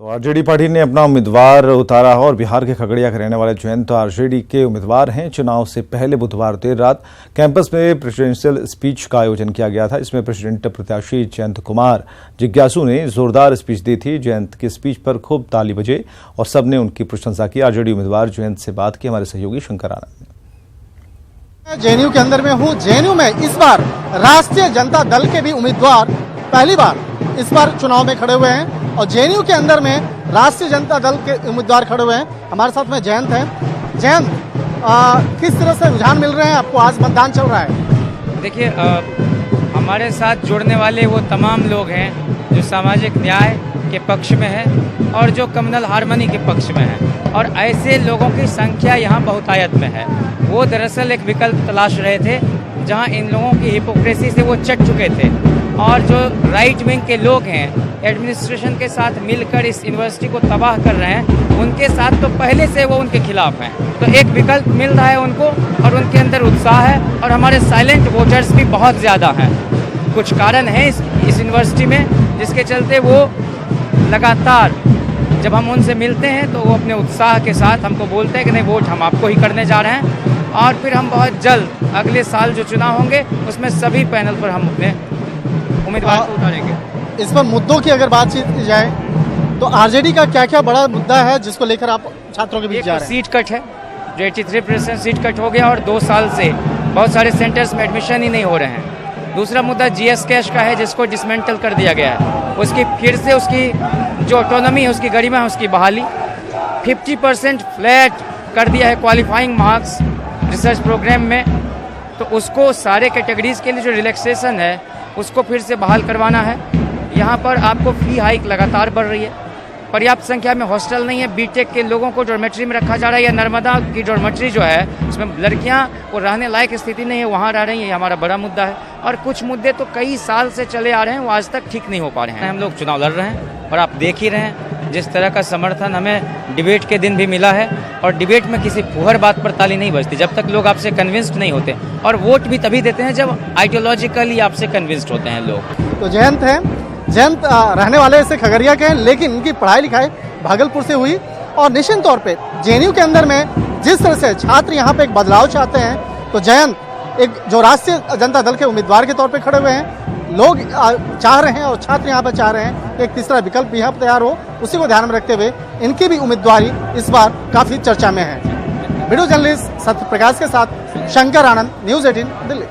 तो RJD party ने अपना उम्मीदवार उतारा है और बिहार के खगड़िया के रहने वाले जयंत आरजेडी के उम्मीदवार हैं। चुनाव से पहले बुधवार देर रात कैंपस में प्रेसिडेंशियल स्पीच का आयोजन किया गया था। इसमें प्रेसिडेंट प्रत्याशी जयंत कुमार जिज्ञासु ने जोरदार स्पीच दी थी। जयंत की स्पीच पर खूब ताली बजे और सबने उनकी प्रशंसा की। आरजेडी उम्मीदवार जयंत से बात की हमारे सहयोगी शंकर आनंद ने। जेएनयू के अंदर में हूँ। जेएनयू में इस बार राष्ट्रीय जनता दल के भी उम्मीदवार पहली बार इस बार चुनाव में खड़े हुए हैं और जेएनयू के अंदर में राष्ट्रीय जनता दल के उम्मीदवार खड़े हुए हैं। हमारे साथ में जयंत है। जयंत, किस तरह से रुझान मिल रहे हैं आपको? आज मतदान चल रहा है। देखिए, हमारे साथ जुड़ने वाले वो तमाम लोग हैं जो सामाजिक न्याय के पक्ष में है और जो कम्युनल हार्मनी के पक्ष में है, और ऐसे लोगों की संख्या यहाँ बहुतायत में है। वो दरअसल एक विकल्प तलाश रहे थे जहाँ इन लोगों की हिपोक्रेसी से वो चट चुके थे, और जो राइट विंग के लोग हैं एडमिनिस्ट्रेशन के साथ मिलकर इस यूनिवर्सिटी को तबाह कर रहे हैं, उनके साथ तो पहले से वो उनके खिलाफ हैं। तो एक विकल्प मिल रहा है उनको और उनके अंदर उत्साह है, और हमारे साइलेंट वोटर्स भी बहुत ज़्यादा हैं। कुछ कारण है इस यूनिवर्सिटी में जिसके चलते वो लगातार जब हम उनसे मिलते हैं तो वो अपने उत्साह के साथ हमको बोलते हैं कि नहीं, वोट हम आपको ही करने जा रहे हैं। और फिर हम बहुत जल्द अगले साल जो चुनाव होंगे उसमें सभी पैनल पर हम अपने उम्मीदवार को उतारेंगे। इस पर मुद्दों की अगर बातचीत की जाए तो आरजेडी का क्या क्या बड़ा मुद्दा है जिसको लेकर आप छात्रों के बीच जा रहे हैं? सीट कट है, जो 83% सीट कट हो गया और 2 साल से बहुत सारे सेंटर्स में एडमिशन ही नहीं हो रहे हैं। दूसरा मुद्दा जीएस कैश का है जिसको डिसमेंटल कर दिया गया है। उसकी फिर से उसकी जो ऑटोनॉमी है, उसकी गरिमा है, उसकी बहाली। 50% फ्लैट कर दिया है क्वालिफाइंग मार्क्स रिसर्च प्रोग्राम में, तो उसको सारे कैटेगरीज के लिए जो रिलैक्सेशन है उसको फिर से बहाल करवाना है। यहाँ पर आपको फी हाइक लगातार बढ़ रही है। पर्याप्त संख्या में हॉस्टल नहीं है। बीटेक के लोगों को डॉर्मेट्री में रखा जा रहा है, या नर्मदा की डॉर्मेट्री जो है उसमें लड़कियाँ वो रहने लायक स्थिति नहीं है, वहाँ रह रही हैं। ये हमारा बड़ा मुद्दा है। और कुछ मुद्दे तो कई साल से चले आ रहे हैं, वो आज तक ठीक नहीं हो पा रहे हैं। हम लोग चुनाव लड़ रहे हैं और आप देख ही रहे हैं जिस तरह का समर्थन हमें डिबेट के दिन भी मिला है। और डिबेट में किसी फुहर बात पर ताली नहीं बजती जब तक लोग आपसे कन्विंस्ड नहीं होते, और वोट भी तभी देते हैं जब आइडियोलॉजिकली आपसे कन्विंस्ड होते हैं लोग। तो जयंत है। जयंत रहने वाले से खगड़िया के हैं, लेकिन इनकी पढ़ाई लिखाई भागलपुर से हुई और निश्चित तौर पे जेएनयू के अंदर में जिस तरह से छात्र यहाँ पे एक बदलाव चाहते हैं, तो जयंत एक जो राष्ट्रीय जनता दल के उम्मीदवार के तौर पे खड़े हुए हैं। लोग चाह रहे हैं और छात्र यहाँ पे चाह रहे हैं कि एक तीसरा विकल्प भी यहाँ पर तैयार हो। उसी को ध्यान में रखते हुए इनकी भी उम्मीदवारी इस बार काफी चर्चा में है। वीडियो जर्नलिस्ट सत्य प्रकाश के साथ शंकर आनंद, न्यूज़ 18 दिल्ली।